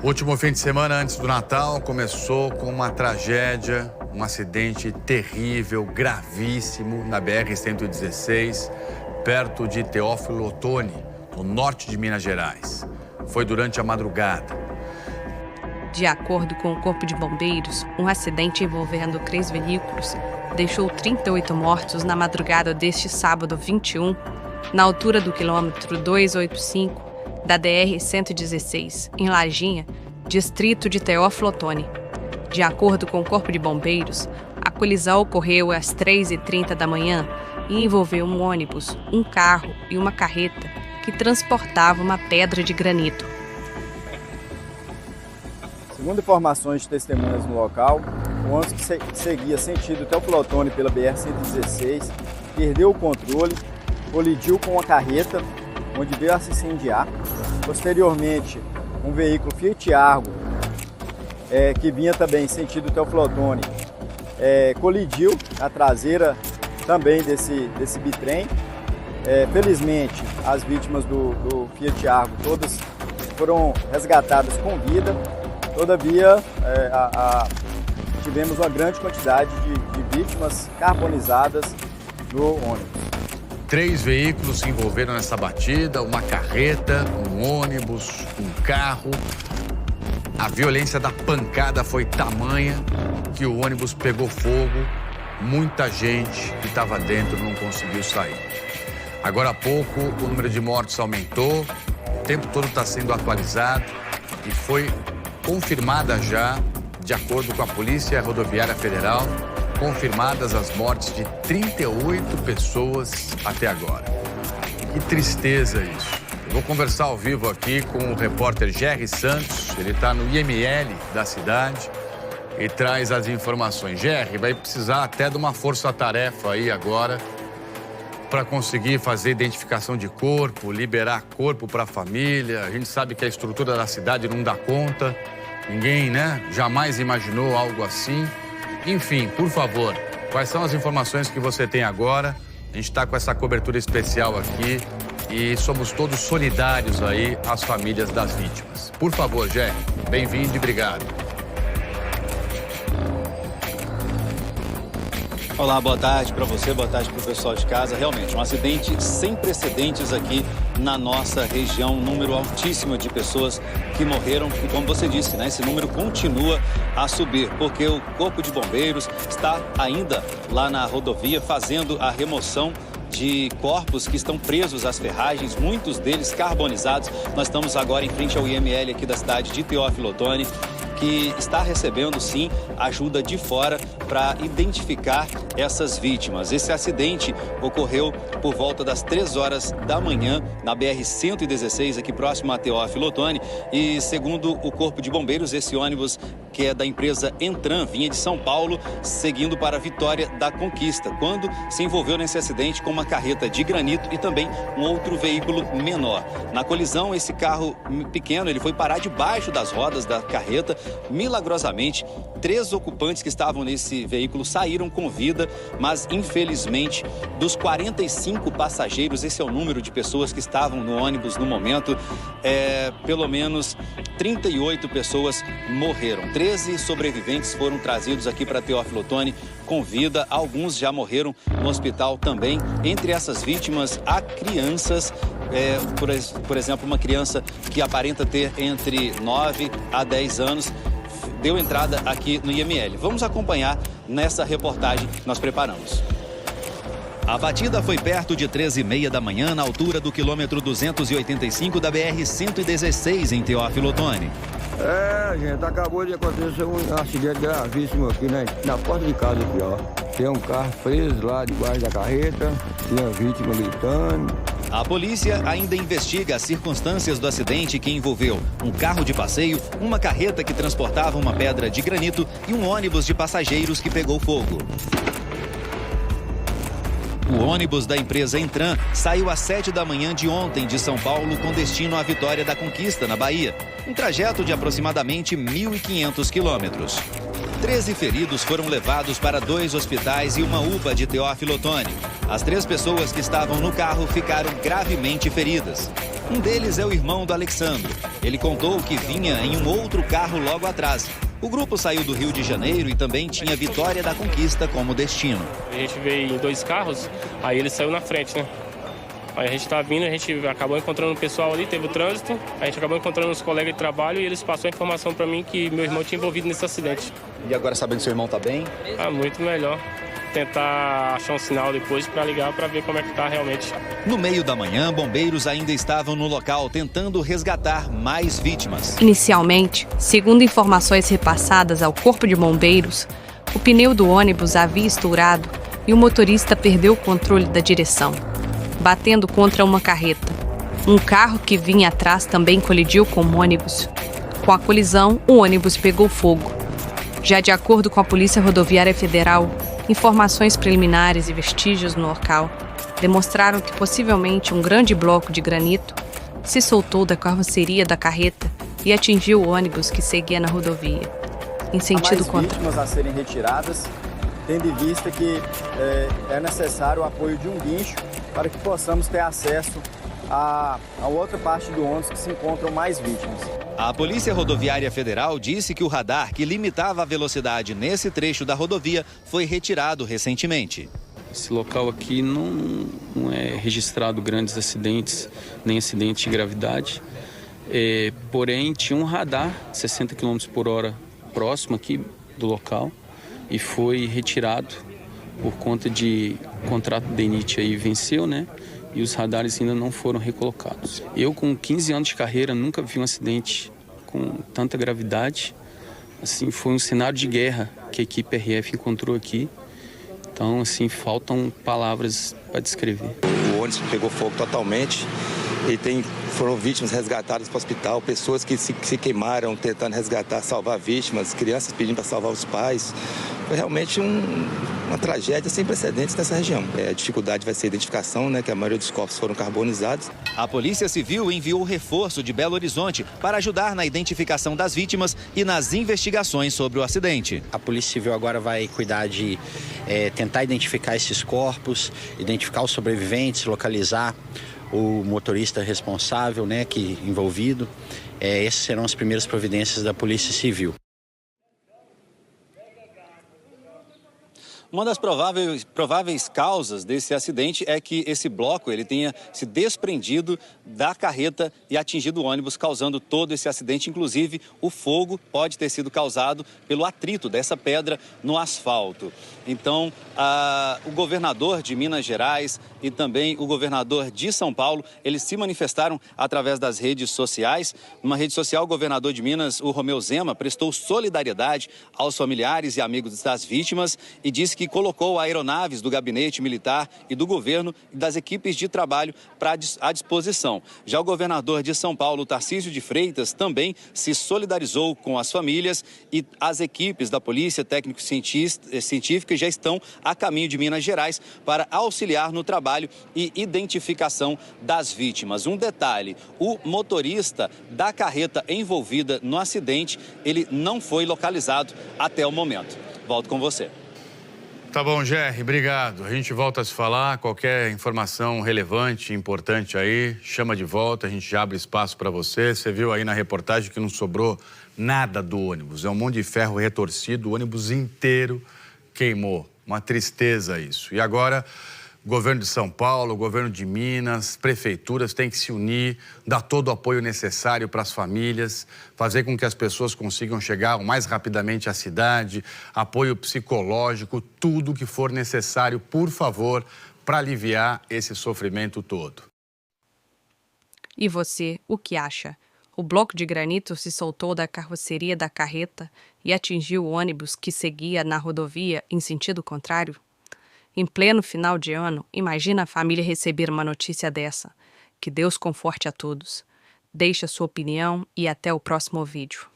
O último fim de semana antes do Natal começou com uma tragédia, um acidente terrível, gravíssimo na BR-116, perto de Teófilo Otoni, no norte de Minas Gerais. Foi durante a madrugada. De acordo com o Corpo de Bombeiros, um acidente envolvendo 3 veículos deixou 38 mortos na madrugada deste sábado 21, na altura do quilômetro 285 da DR-116, em Lajinha, distrito de Teófilo Otoni. De acordo com o Corpo de Bombeiros, a colisão ocorreu às 3h30 da manhã e envolveu um ônibus, um carro e uma carreta que transportava uma pedra de granito. Segundo informações de testemunhas no local, o ônibus que seguia sentido Teófilo Otoni pela BR-116 perdeu o controle, colidiu com uma carreta, onde veio a se incendiar. Posteriormente, um veículo Fiat Argo, que vinha também sentido Teófilo Otoni, colidiu na traseira também desse bitrem. Felizmente, as vítimas do Fiat Argo todas foram resgatadas com vida. Todavia, tivemos uma grande quantidade de vítimas carbonizadas no ônibus. 3 veículos se envolveram nessa batida, uma carreta, um ônibus, um carro. A violência da pancada foi tamanha que o ônibus pegou fogo. Muita gente que estava dentro não conseguiu sair. Agora há pouco, o número de mortos aumentou, o tempo todo está sendo atualizado e foi confirmada já, de acordo com a Polícia Rodoviária Federal, confirmadas as mortes de 38 pessoas até agora. Que tristeza isso. Eu vou conversar ao vivo aqui com o repórter Jerry Santos, ele está no IML da cidade e traz as informações. Jerry, vai precisar até de uma força-tarefa aí agora para conseguir fazer identificação de corpo, liberar corpo para a família. A gente sabe que a estrutura da cidade não dá conta. Ninguém, jamais imaginou algo assim. Enfim, por favor, quais são as informações que você tem agora? A gente está com essa cobertura especial aqui e somos todos solidários aí às famílias das vítimas. Por favor, Jerry, bem-vindo e obrigado. Olá, boa tarde para você, boa tarde para o pessoal de casa. Realmente, um acidente sem precedentes aqui na nossa região, um número altíssimo de pessoas que morreram e, como você disse, esse número continua a subir, porque o Corpo de Bombeiros está ainda lá na rodovia fazendo a remoção de corpos que estão presos às ferragens, muitos deles carbonizados. Nós estamos agora em frente ao IML aqui da cidade de Teófilo Otoni, que está recebendo, sim, ajuda de fora para identificar essas vítimas. Esse acidente ocorreu por volta das 3 horas da manhã na BR-116, aqui próximo a Teófilo Otoni. E, segundo o Corpo de Bombeiros, esse ônibus, que é da empresa Entran, vinha de São Paulo, seguindo para Vitória da Conquista, quando se envolveu nesse acidente com uma carreta de granito e também um outro veículo menor. Na colisão, esse carro pequeno, ele foi parar debaixo das rodas da carreta. Milagrosamente, 3 ocupantes que estavam nesse veículo saíram com vida, mas infelizmente, dos 45 passageiros, esse é o número de pessoas que estavam no ônibus no momento, pelo menos 38 pessoas morreram. 13 sobreviventes foram trazidos aqui para Teófilo Otoni com vida, alguns já morreram no hospital também. Entre essas vítimas, há crianças, por exemplo, uma criança que aparenta ter entre 9 a 10 anos, deu entrada aqui no IML. Vamos acompanhar nessa reportagem que nós preparamos. A batida foi perto de 13h30 da manhã, na altura do quilômetro 285 da BR-116, em Teófilo Otoni. Gente, acabou de acontecer um acidente gravíssimo aqui na porta de casa aqui, ó. Tem um carro preso lá debaixo da carreta, tinha vítima gritando. A polícia ainda investiga as circunstâncias do acidente, que envolveu um carro de passeio, uma carreta que transportava uma pedra de granito e um ônibus de passageiros que pegou fogo. O ônibus da empresa Entran saiu às 7 da manhã de ontem de São Paulo com destino à Vitória da Conquista, na Bahia. Um trajeto de aproximadamente 1.500 quilômetros. 13 feridos foram levados para 2 hospitais e uma UPA de Teófilo Otoni. As 3 pessoas que estavam no carro ficaram gravemente feridas. Um deles é o irmão do Alexandre. Ele contou que vinha em um outro carro logo atrás. O grupo saiu do Rio de Janeiro e também tinha Vitória da Conquista como destino. A gente veio em 2 carros, aí ele saiu na frente, né? Aí a gente tá vindo, a gente acabou encontrando o pessoal ali, teve o trânsito, a gente acabou encontrando os colegas de trabalho e eles passaram a informação para mim que meu irmão tinha envolvido nesse acidente. E agora, sabendo que seu irmão tá bem? Ah, muito melhor. Tentar achar um sinal depois para ligar para ver como é que tá realmente. No meio da manhã, bombeiros ainda estavam no local tentando resgatar mais vítimas. Inicialmente, segundo informações repassadas ao Corpo de Bombeiros, o pneu do ônibus havia estourado e o motorista perdeu o controle da direção, batendo contra uma carreta. Um carro que vinha atrás também colidiu com o ônibus. Com a colisão, o ônibus pegou fogo. Já de acordo com a Polícia Rodoviária Federal, informações preliminares e vestígios no local demonstraram que possivelmente um grande bloco de granito se soltou da carroceria da carreta e atingiu o ônibus que seguia na rodovia, em sentido contrário. Há mais vítimas a serem retiradas, tendo em vista que é necessário o apoio de um guincho para que possamos ter acesso a outra parte do ônibus que se encontram mais vítimas. A Polícia Rodoviária Federal disse que o radar que limitava a velocidade nesse trecho da rodovia foi retirado recentemente. Esse local aqui não é registrado grandes acidentes, nem acidentes de gravidade. Porém, tinha um radar 60 km por hora próximo aqui do local e foi retirado por conta de contrato de DENIT aí venceu, né? E os radares ainda não foram recolocados. Eu, com 15 anos de carreira, nunca vi um acidente com tanta gravidade. Assim, foi um cenário de guerra que a equipe RF encontrou aqui. Então, assim, faltam palavras para descrever. O ônibus pegou fogo totalmente e foram vítimas resgatadas para o hospital, pessoas que se queimaram tentando resgatar, salvar vítimas, crianças pedindo para salvar os pais. Foi realmente uma tragédia sem precedentes nessa região. A dificuldade vai ser a identificação, né, que a maioria dos corpos foram carbonizados. A Polícia Civil enviou reforço de Belo Horizonte para ajudar na identificação das vítimas e nas investigações sobre o acidente. A Polícia Civil agora vai cuidar de tentar identificar esses corpos, identificar os sobreviventes, localizar o motorista responsável, né, envolvido. Essas serão as primeiras providências da Polícia Civil. Uma das prováveis causas desse acidente é que esse bloco ele tenha se desprendido da carreta e atingido o ônibus, causando todo esse acidente. Inclusive, o fogo pode ter sido causado pelo atrito dessa pedra no asfalto. Então, o governador de Minas Gerais e também o governador de São Paulo, eles se manifestaram através das redes sociais. Numa rede social, o governador de Minas, o Romeu Zema, prestou solidariedade aos familiares e amigos das vítimas e disse que colocou aeronaves do gabinete militar e do governo e das equipes de trabalho à disposição. Já o governador de São Paulo, Tarcísio de Freitas, também se solidarizou com as famílias e as equipes da Polícia Técnico-Científica já estão a caminho de Minas Gerais para auxiliar no trabalho e identificação das vítimas. Um detalhe, o motorista da carreta envolvida no acidente, ele não foi localizado até o momento. Volto com você. Tá bom, Jerry, obrigado. A gente volta a se falar, qualquer informação relevante, importante aí, chama de volta, a gente já abre espaço para você. Você viu aí na reportagem que não sobrou nada do ônibus, é um monte de ferro retorcido, o ônibus inteiro queimou. Uma tristeza isso. E agora, o governo de São Paulo, o governo de Minas, prefeituras têm que se unir, dar todo o apoio necessário para as famílias, fazer com que as pessoas consigam chegar o mais rapidamente à cidade, apoio psicológico, tudo o que for necessário, por favor, para aliviar esse sofrimento todo. E você, o que acha? O bloco de granito se soltou da carroceria da carreta e atingiu o ônibus que seguia na rodovia em sentido contrário? Em pleno final de ano, imagina a família receber uma notícia dessa. Que Deus conforte a todos. Deixe a sua opinião e até o próximo vídeo.